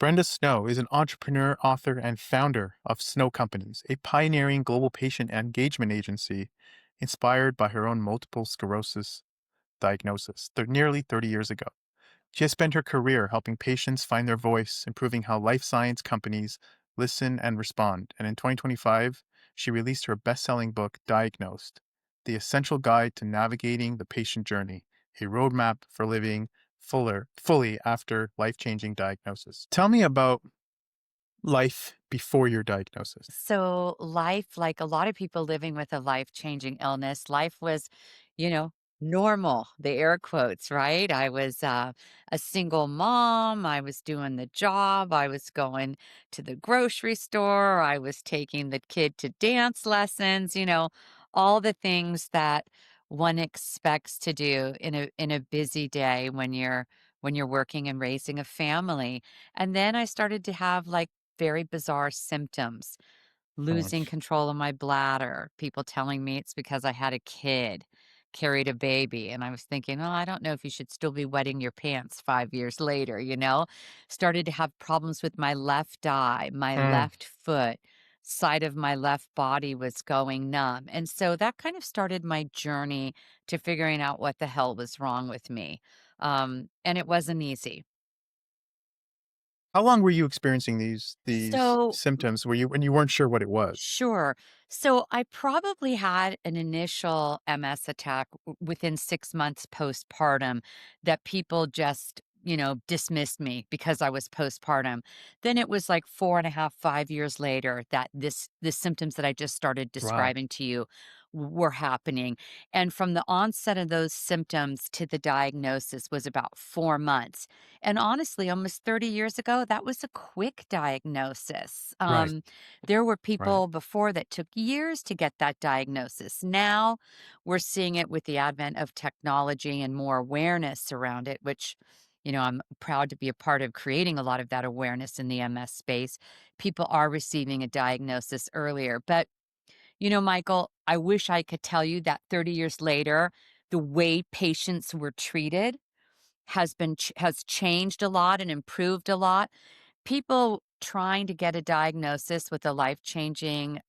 Brenda Snow is an entrepreneur, author, and founder of Snow Companies, a pioneering global patient engagement agency inspired by her own multiple sclerosis diagnosis nearly 30 years ago. She has spent her career helping patients find their voice, improving how life science companies listen and respond. And in 2025, she released her best-selling book, Diagnosed: The Essential Guide to Navigating the Patient Journey, a roadmap for living fully after life-changing diagnosis. Tell me about life before your diagnosis. So, life, like a lot of people living with a life changing illness, life was, you know, normal, the air quotes, right? I was a single mom. I was doing the job. I was going to the grocery store. I was taking the kid to dance lessons, all the things that one expects to do in a busy day when you're working and raising a family. And then I started to have like very bizarre symptoms. Oh, Losing control of my bladder, people telling me it's because I had a kid, carried a baby, and I was thinking, "Oh, I don't know if you should still be wetting your pants 5 years later," you know? Started to have problems with my left eye, my mm. left foot, side of my left body was going numb, and so that kind of started my journey to figuring out what the hell was wrong with me, and it wasn't easy. How long were you experiencing these So symptoms? Were you when you weren't sure what it was? Sure. So I probably had an initial MS attack within 6 months postpartum that people just, dismissed me because I was postpartum. Then it was like 4.5, 5 years later that the symptoms that I just started Wow. describing to you were happening. And from the onset of those symptoms to the diagnosis was about 4 months. And honestly, almost 30 years ago, that was a quick diagnosis. Right. There were Right. people before that took years to get that diagnosis. Now we're seeing it with the advent of technology and more awareness around it, which, I'm proud to be a part of creating a lot of that awareness in the MS space. People are receiving a diagnosis earlier. But, Michael, I wish I could tell you that 30 years later, the way patients were treated has changed a lot and improved a lot. People trying to get a diagnosis with a life-changing,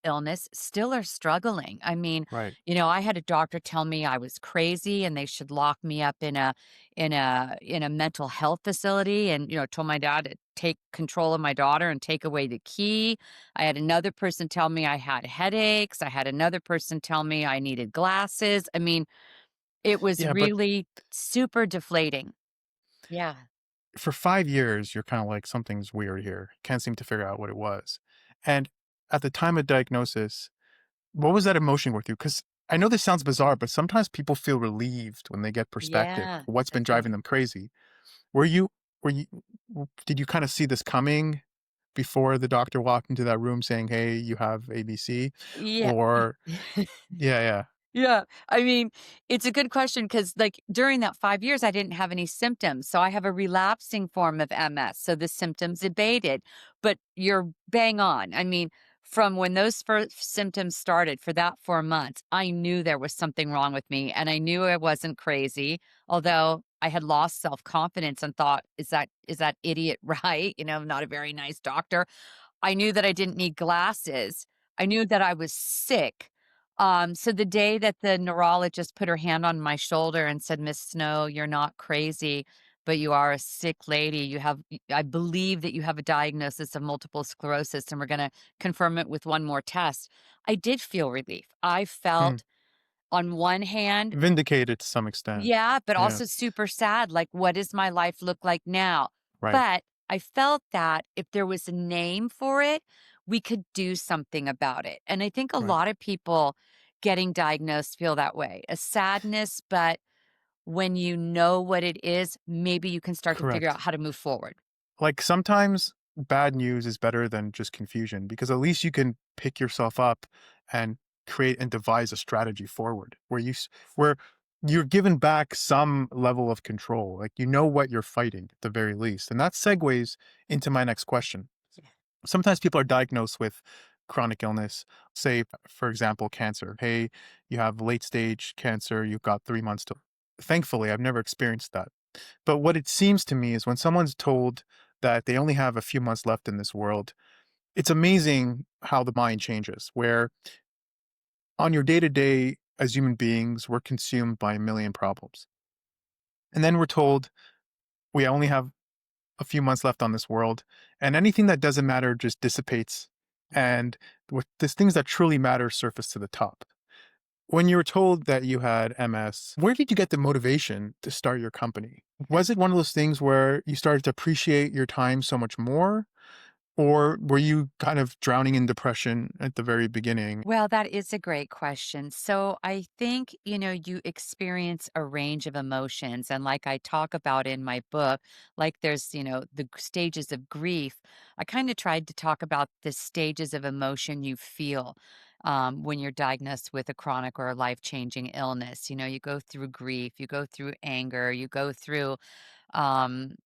illness still are struggling. I mean, Right. I had a doctor tell me I was crazy and they should lock me up in a mental health facility and, told my dad to take control of my daughter and take away the key. I had another person tell me I had headaches. I had another person tell me I needed glasses. I mean, it was Yeah, but really super deflating. Yeah. for 5 years, you're kinda like, "Something's weird here." Can't seem to figure out what it was. And at the time of diagnosis, what was that emotion with you? Because I know this sounds bizarre, but sometimes people feel relieved when they get perspective Yeah, for what's been that's right. driving them crazy. Were you were you did you kinda see this coming before the doctor walked into that room saying, "Hey, you have ABC?" Yeah. Or yeah, yeah. Yeah. I mean, it's a good question because, like, during that 5 years, I didn't have any symptoms, so I have a relapsing form of MS, so the symptoms abated, but you're bang on. I mean, from when those first symptoms started for that 4 months, I knew there was something wrong with me, and I knew I wasn't crazy, although I had lost self-confidence and thought, "Is that idiot right?" Not a very nice doctor. I knew that I didn't need glasses. I knew that I was sick. So the day that the neurologist put her hand on my shoulder and said, "Miss Snow, you're not crazy, but you are a sick lady. I believe that you have a diagnosis of multiple sclerosis, and we're going to confirm it with one more test." I did feel relief. I Hmm. felt on one hand, Vindicated to some extent. yeah, but Yeah, also super sad, like, what does my life look like now? right, But I felt that if there was a name for it, we could do something about it, and I think a right. lot of people getting diagnosed feel that way, a sadness, but when you know what it is, maybe you can start to figure out Correct. how to move forward. Like, sometimes bad news is better than just confusion because at least you can pick yourself up and create and devise a strategy forward where you're given back some level of control. Like, you know what you're fighting at the very least. And that segues into my next question. Yeah. Sometimes people are diagnosed with chronic illness, say, for example, cancer. Hey, you have late stage cancer, you've got 3 months to. Thankfully, I've never experienced that. But what it seems to me is when someone's told that they only have a few months left in this world. It's amazing how the mind changes, where on your day to day as human beings, we're consumed by a million problems. And then we're told we only have a few months left on this world, and anything that doesn't matter just dissipates. And with these things that truly matter surface to the top. When you were told that you had MS, where did you get the motivation to start your company? Was it one of those things where you started to appreciate your time so much more? Or were you kind of drowning in depression at the very beginning? Well, that is a great question. So I think, you experience a range of emotions. And like I talk about in my book, like there's, stages of grief. I kind of tried to talk about the stages of emotion you feel when you're diagnosed with a chronic or life changing illness. You go through grief, you go through anger, you go through um,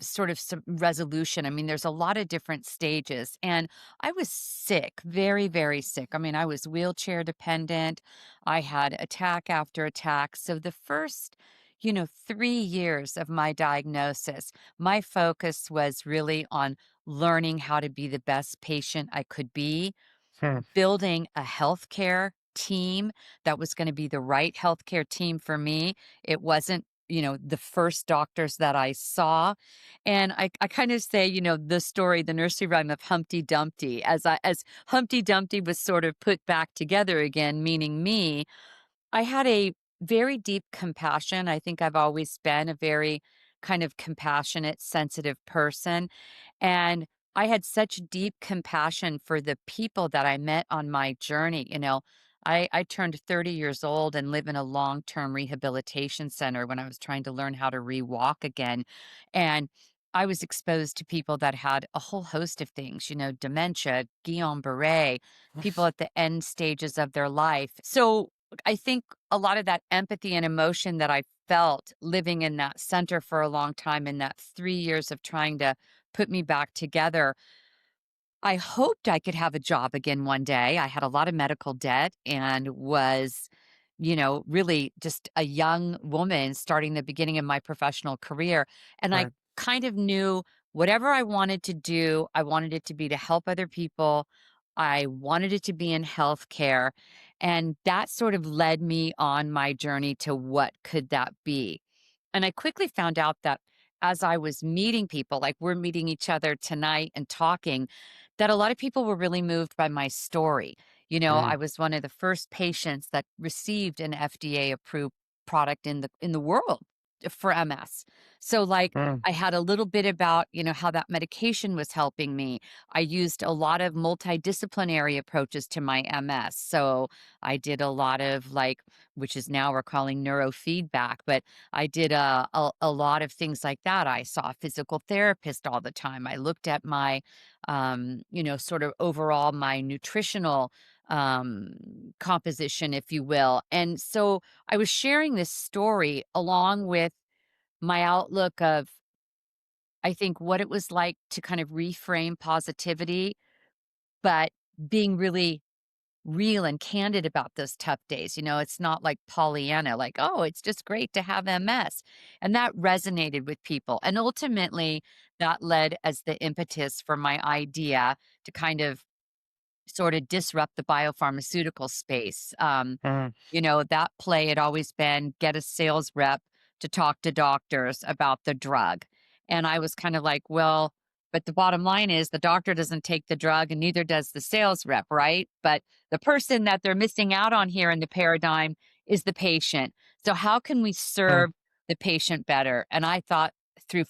sort of some resolution. I mean, there's a lot of different stages. And I was sick, very, very sick. I mean, I was wheelchair dependent. I had attack after attack. So the first, 3 years of my diagnosis, my focus was really on learning how to be the best patient I could be, Hmm, building a healthcare team that was gonna be the right healthcare team for me. It wasn't, the first doctors that I saw, and I kind of say, the story, the nursery rhyme of Humpty Dumpty, as Humpty Dumpty was sort of put back together again, meaning me, I had a very deep compassion. I think I've always been a very kind of compassionate, sensitive person. And I had such deep compassion for the people that I met on my journey. I turned 30 years old and live in a long term rehabilitation center when I was trying to learn how to re walk again. And I was exposed to people that had a whole host of things, dementia, Guillain Barre, people at the end stages of their life. So I think a lot of that empathy and emotion that I felt living in that center for a long time in that 3 years of trying to put me back together, I hoped I could have a job again one day. I had a lot of medical debt and was, really just a young woman starting the beginning of my professional career. And I right. kind of knew whatever I wanted to do, I wanted it to be to help other people. I wanted it to be in healthcare. And that sort of led me on my journey to what could that be. And I quickly found out that as I was meeting people, like we're meeting each other tonight and talking, that a lot of people were really moved by my story. I Mm, was one of the first patients that received an FDA approved product in the world for MS. So like mm, I had a little bit about, how that medication was helping me. I used a lot of multidisciplinary approaches to my MS. So I did a lot of like, which is now we're calling neurofeedback, but I did a lot of things like that. I saw a physical therapist all the time. I looked at my, sort of overall my nutritional composition, if you will. And so I was sharing this story along with my outlook of, I think, what it was like to kind of reframe positivity, but being really real and candid about those tough days. It's not like Pollyanna, like, oh, it's just great to have MS. And that resonated with people. And ultimately, that led as the impetus for my idea to kind of sort of disrupt the biopharmaceutical space. mm, That play had always been get a sales rep to talk to doctors about the drug. And I was kind of like, well, but the bottom line is the doctor doesn't take the drug and neither does the sales rep, right? But the person that they're missing out on here in the paradigm is the patient. So, how can we mm, serve the patient better? And I thought through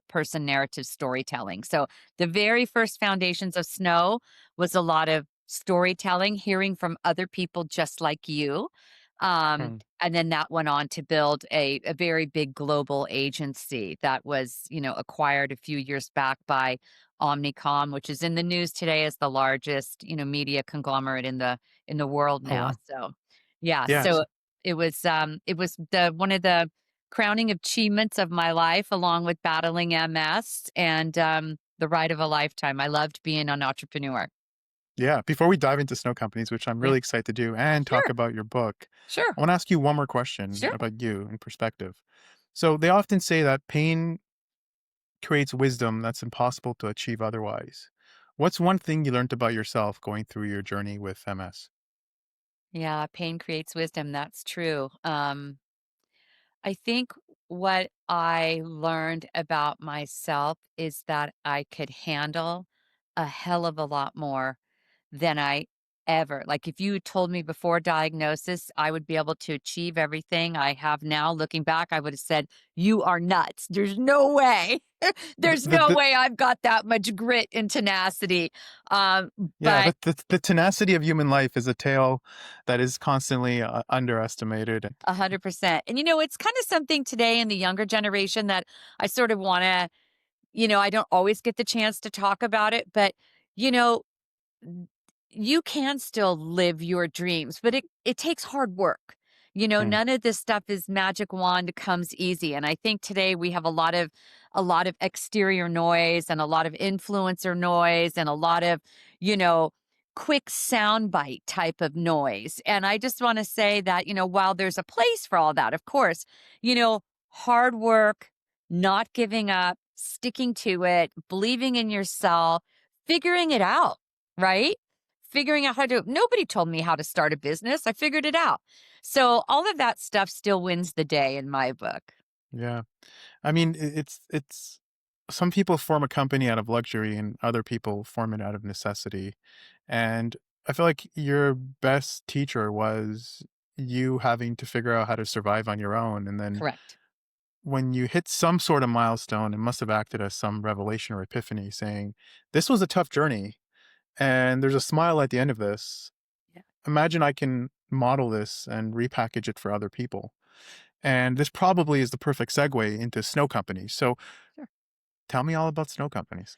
person narrative storytelling. So, the very first foundations of Snow was a lot of storytelling, hearing from other people just like you. mm. And then that went on to build a very big global agency that was, acquired a few years back by Omnicom, which is in the news today as the largest, media conglomerate in the world Oh, now. wow. So yeah, Yes. so it was the one of the crowning achievements of my life along with battling MS and the ride of a lifetime. I loved being an entrepreneur. Yeah. Before we dive into snow companies, which I'm Yeah. really excited to do, and talk Sure. about your book, Sure. I want to ask you one more question Sure. about you in perspective. So they often say that pain creates wisdom that's impossible to achieve otherwise. What's one thing you learned about yourself going through your journey with MS? Yeah, pain creates wisdom, that's true. I think what I learned about myself is that I could handle a hell of a lot more than I ever like, if you told me before diagnosis I would be able to achieve everything I have now, looking back, I would have said, "You are nuts. There's no way. The, There's the, no the, way I've got that much grit and tenacity." Um, yeah, but the tenacity of human life is a tale that is constantly underestimated. 100%. And, it's kinda something today in the younger generation that I sort of wanna I don't always get the chance to talk about it, but, you know, n- you can still live your dreams, but it takes hard work. Mm, None of this stuff is magic wand comes easy. And I think today we have a lot of exterior noise and a lot of influencer noise and a lot of, you know, quick soundbite type of noise. And I just want to say that, while there's a place for all that, of course, hard work, not giving up, sticking to it, believing in yourself, figuring it out, right? Figuring out how to nobody told me how to start a business. I figured it out. So all of that stuff still wins the day in my book. yeah. I mean, it's some people form a company out of luxury and other people form it out of necessity. And I feel like your best teacher was you having to figure out how to survive on your own. And then Correct. when you hit some sort of milestone, it must have acted as some revelation or epiphany saying, this was a tough journey and there's a smile at the end of this. Yeah. Imagine I can model this and repackage it for other people. And this probably is the perfect segue into snow companies. So Sure. tell me all about snow companies.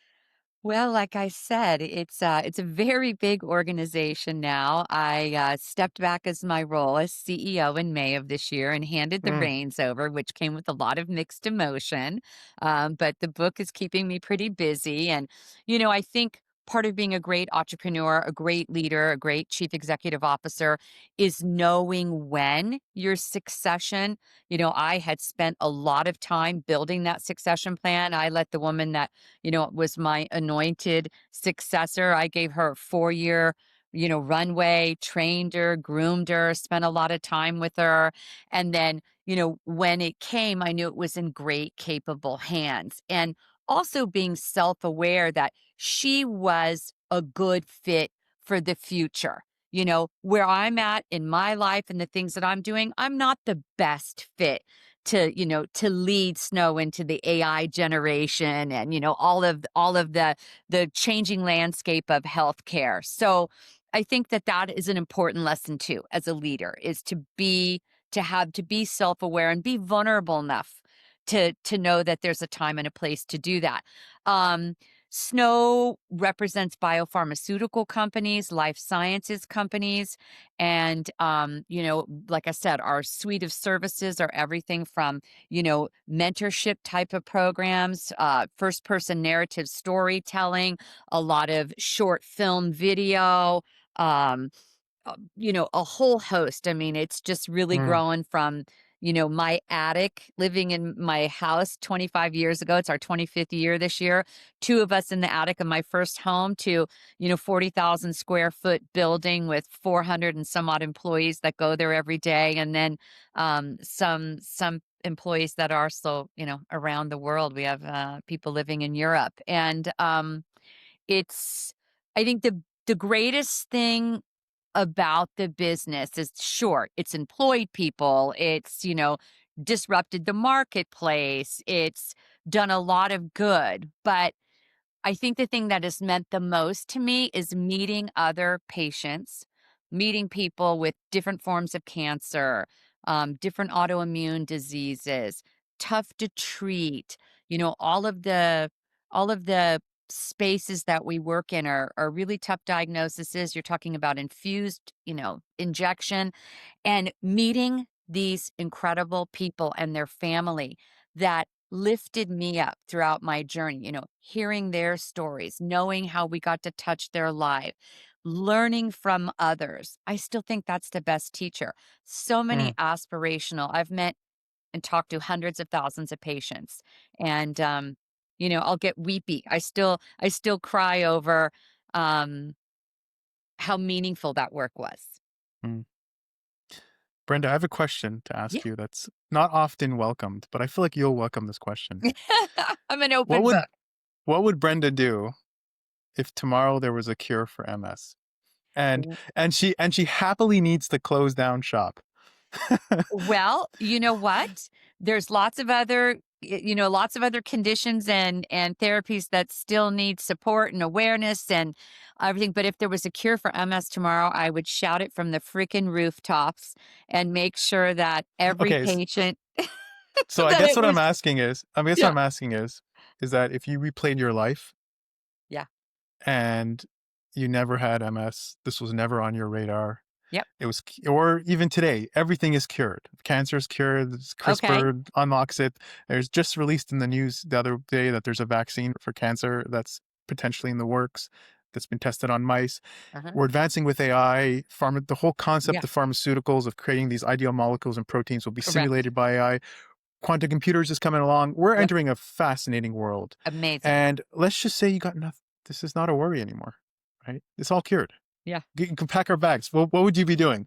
Well, like I said, it's a very big organization now. I stepped back as my role as CEO in May of this year and handed the Mm, reins over, which came with a lot of mixed emotion. But the book is keeping me pretty busy, and I think part of being a great entrepreneur, a great leader, a great chief executive officer is knowing when your succession. I had spent a lot of time building that succession plan. I let the woman that was my anointed successor. I gave her a 4-year, runway, trained her, groomed her, spent a lot of time with her. And then, when it came, I knew it was in great, capable hands. And also being self aware that she was a good fit for the future. Where I'm at in my life and the things that I'm doing, I'm not the best fit to lead Snow into the AI generation and all of the changing landscape of healthcare. So I think that that is an important lesson too as a leader is to be self-aware and be vulnerable enough to know that there's a time and a place to do that. Um Snow represents biopharmaceutical companies, life sciences companies, and, like I said, our suite of services are everything from, mentorship type of programs, first person narrative storytelling, a lot of short film video, um, a whole host. I mean, it's just really mm, growing from, my attic, living in my house 25 years ago. It's our 25th year this year. Two of us in the attic of my first home to, 40,000 square foot building with 400 and some odd employees that go there every day. And then some employees that are still, around the world. We have people living in Europe. And it's, I think the greatest thing about the business is sure, it's employed people, it's, disrupted the marketplace, it's done a lot of good. But I think the thing that has meant the most to me is meeting other patients, meeting people with different forms of cancer, different autoimmune diseases, tough to treat. All of the spaces that we work in are really tough diagnoses. You're talking about infused, injection and meeting these incredible people and their family that lifted me up throughout my journey, hearing their stories, knowing how we got to touch their life, learning from others. I still think that's the best teacher. So many mm. aspirational. I've met and talked to hundreds of thousands of patients. And I'll get weepy. I still cry over, um, how meaningful that work was. Mm. Brenda, I have a question to Yeah. ask you that's not often welcomed, but I feel like you'll welcome this question. I'm an What open would book. what would Brenda do if tomorrow there was a cure for MS? And and she happily needs to close down shop. Well, you know what? There's lots of other conditions and therapies that still need support and awareness and everything. But if there was a cure for MS tomorrow, I would shout it from the freaking rooftops and make sure that every Okay, patient so I that guess it what I'm was. asking is, I guess what Yeah. I'm asking is that if you replayed your life Yeah. and you never had MS, this was never on your radar. Yep. It was, or even today, everything is cured. Cancer is cured. Okay. CRISPR unlocks it. There's just released in the news the other day that there's a vaccine for cancer that's potentially in the works, that's been tested on mice. Uh-huh. We're advancing with AI. The whole Yeah. concept of pharmaceuticals of creating these ideal molecules and proteins will be Correct. simulated by AI. Quantum computers is coming along. We're Yep. entering a fascinating world. Amazing. And let's just say you got enough. This is not a worry anymore, right? It's all cured. Yeah. You can pack our bags. What would you be doing?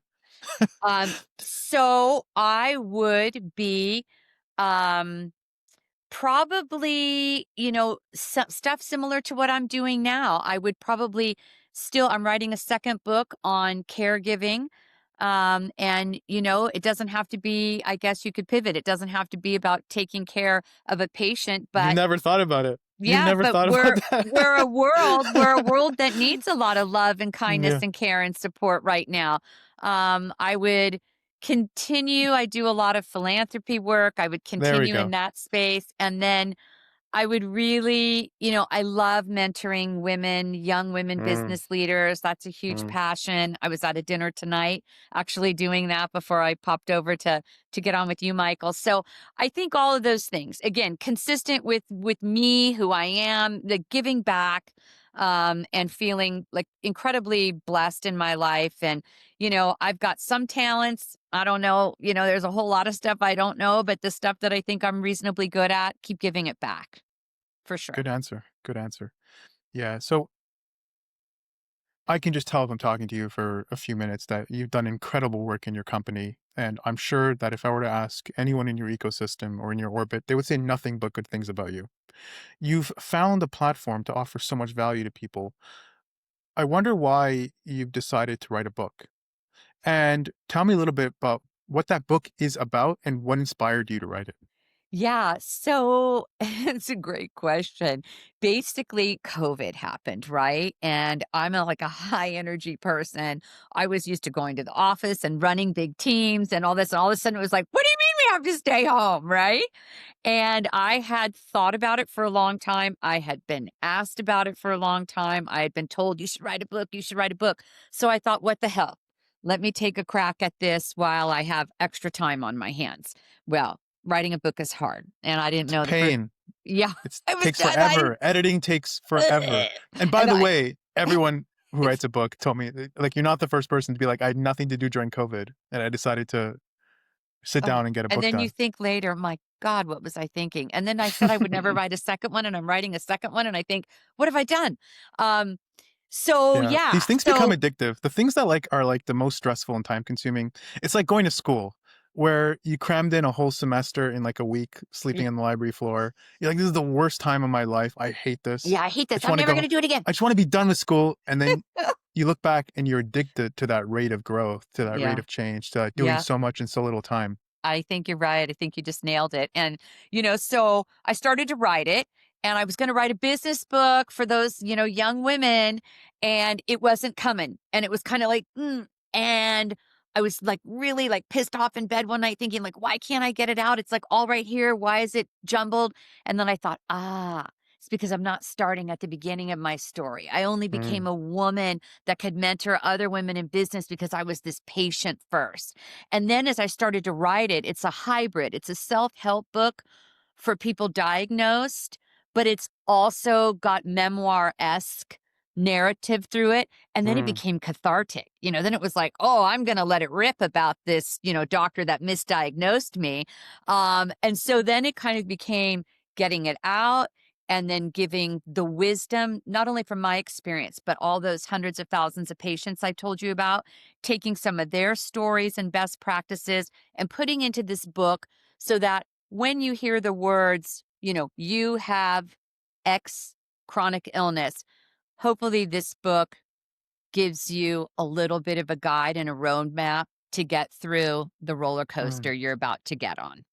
So I would be, um probably, stuff similar to what I'm doing now. I would probably I'm writing a second book on caregiving. And, it doesn't have to be, I guess you could pivot. It doesn't have to be about taking care of a patient, You've but never thought about it. You've yeah, never but thought about we're we're a that. world we're a world that needs a lot of love and kindness Yeah, and care and support right now. I would continue. I do a lot of philanthropy work. I would there we continue in go. that space, and then I would really, I love mentoring women, young women Mm, business leaders. That's a huge mm. passion. I was at a dinner tonight actually doing that before I popped over to get on with you, Michael. So, I think all of those things, again, consistent with me, who I am, the giving back, and feeling like incredibly blessed in my life. And, I've got some talents. I don't know, there's a whole lot of stuff I don't know, but the stuff that I think I'm reasonably good at, keep giving it back. For sure. Good answer. Good answer. Yeah. So I can just tell if I'm talking to you for a few minutes that you've done incredible work in your company. And I'm sure that if I were to ask anyone in your ecosystem or in your orbit, they would say nothing but good things about you. You've found a platform to offer so much value to people. I wonder why you've decided to write a book. And tell me a little bit about what that book is about and what inspired you to write it. Yeah, so it's a great question. Basically, COVID happened, right? And I'm like a high energy person. I was used to going to the office and running big teams and all this. And all of a sudden it was like, what do you mean we have to stay home? Right. And I had thought about it for a long time. I had been asked about it for a long time. I had been told, you should write a book. You should write a book. So I thought, what the hell? Let me take a crack at this while I have extra time on my hands. Well, writing a book is hard, and I didn't It's know the first. pain. Yeah, It I was takes done. I forever. Editing takes forever. And by and the I way, everyone who writes a book told me, like, you're not the first person to be like, I had nothing to do during COVID, and I decided to sit oh, down and get a and book then you done. think later, "My God, what was I thinking?" And then I said I would never write a second one, and I'm writing a second one, and I think, "What have I done?" Um, so Yeah, yeah, these things become addictive. The things that like are like the most stressful and time consuming. It's like going to school where you crammed in a whole semester in like a week, sleeping y on the library floor. You're like, this is the worst time of my life. I hate this. yeah, I hate I this. just I'm want to never go. gonna do it again. I just want to be done with school. And then you look back and you're addicted to that rate of growth, to that rate Yeah, of change, to doing yeah. so much in so little time. I think you're right. I think you just nailed it. And, so I started to write it and I was going to write a business book for those, young women and it wasn't coming. And it was kind of like, and I was like really like pissed off in bed one night thinking like, why can't I get it out? It's like all right here. Why is it jumbled? And then I thought, it's because I'm not starting at the beginning of my story. I only became Mm, a woman that could mentor other women in business because I was this patient first. And then as I started to write it, it's a hybrid. It's a self-help book for people diagnosed, but it's also got memoir-esque narrative through it. And then it mm, became cathartic. Then it was like, oh, I'm going to let it rip about this, doctor that misdiagnosed me. And so then it kind of became getting it out, and then giving the wisdom, not only from my experience, but all those hundreds of thousands of patients I told you about, taking some of their stories and best practices and putting into this book so that when you hear the words, you have X chronic illness, hopefully this book gives you a little bit of a guide and a roadmap to get through the roller Mm. coaster you're about to get on.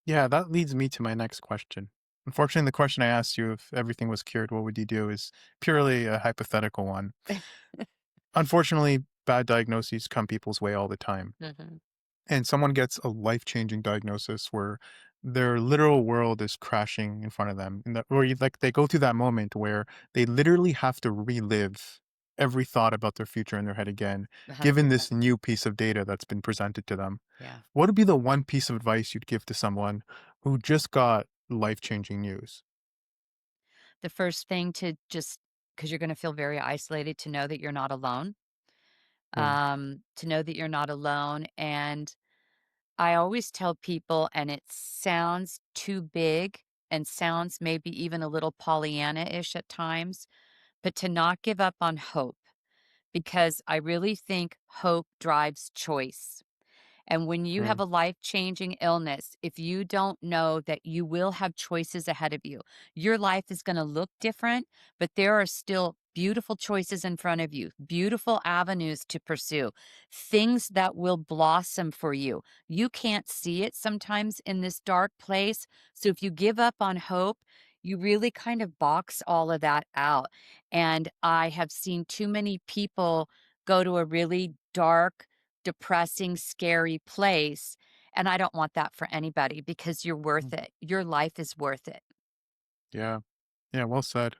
Yeah, that leads me to my next question. Unfortunately, the question I asked you, if everything was cured, what would you do, is purely a hypothetical one. Unfortunately, bad diagnoses come people's way all the time. Mhm. And someone gets a life-changing diagnosis where their literal world is crashing in front of them, and that where they go through that moment where they literally have to relive every thought about their future in their head again, given 100%. this new piece of data that's been presented to them. Yeah. What would be the one piece of advice you'd give to someone who just got life-changing news? The first thing to just because you're going to feel very isolated to know that you're not alone. Mm, To know that you're not alone. And I always tell people, and it sounds too big and sounds maybe even a little Pollyanna ish at times, but to not give up on hope because I really think hope drives choice. And when you have mm, a life changing illness, if you don't know that you will have choices ahead of you, your life is going to look different, but there are still beautiful choices in front of you, beautiful avenues to pursue, things that will blossom for you. You can't see it sometimes in this dark place. So if you give up on hope, you really kind of box all of that out. And I have seen too many people go to a really dark, depressing, scary place, and I don't want that for anybody because you're worth mm. it. Your life is worth it. Yeah. Yeah, well said.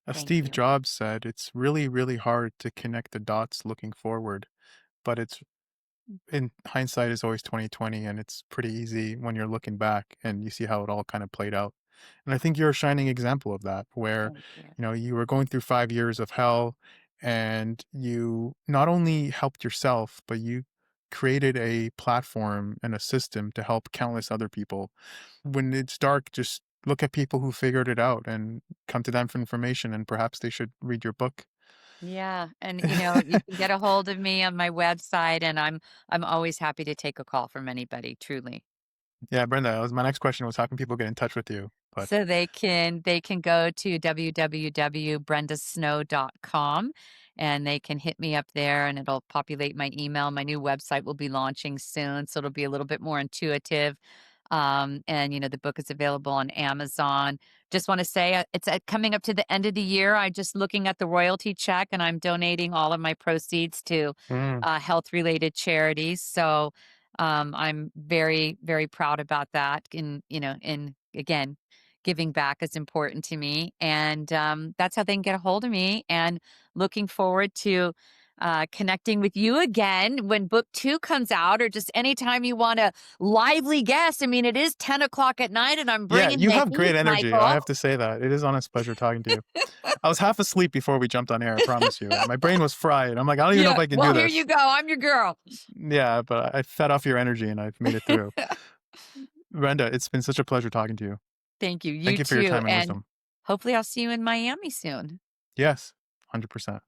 As Thank Steve you. Jobs said, it's really, really hard to connect the dots looking forward, but it's in hindsight is always 2020, and it's pretty easy when you're looking back and you see how it all kind of played out. And I think you're a shining example of that, where, Thank you. you were going through 5 years of hell, and you not only helped yourself, but you created a platform and a system to help countless other people. When it's dark, just look at people who figured it out and come to them for information, and perhaps they should read your book. Yeah, and, you can get a hold of me on my website, and I'm always happy to take a call from anybody, truly. Yeah, Brenda, that was my next question, was how can people get in touch with you? But So they can go to www.brendasnow.com and they can hit me up there and it'll populate my email. My new website will be launching soon, so it'll be a little bit more intuitive. And the book is available on Amazon. Just want to say it's coming up to the end of the year. I just looking at the royalty check and I'm donating all of my proceeds to mm, health related charities. So I'm very, very proud about that. And again, giving back is important to me. And that's how they can get a hold of me. And looking forward to connecting with you again when book two comes out, or just anytime you want a lively guest. I mean, it is 10 o'clock at night and I'm yeah, bringing you the have heat, great energy, I Michael. have to say that. It is honest pleasure talking to you. I was half asleep before we jumped on air, I promise you. My brain was fried. I'm like, "I don't even know if Yeah. I can Well, do here you this." go. I'm your girl. Yeah, but I fed off your energy and I've made it through. Brenda, it's been such a pleasure talking to you. Thank you. You Thank you for your too. time and And wisdom. hopefully I'll see you in Miami soon. Yes, 100%.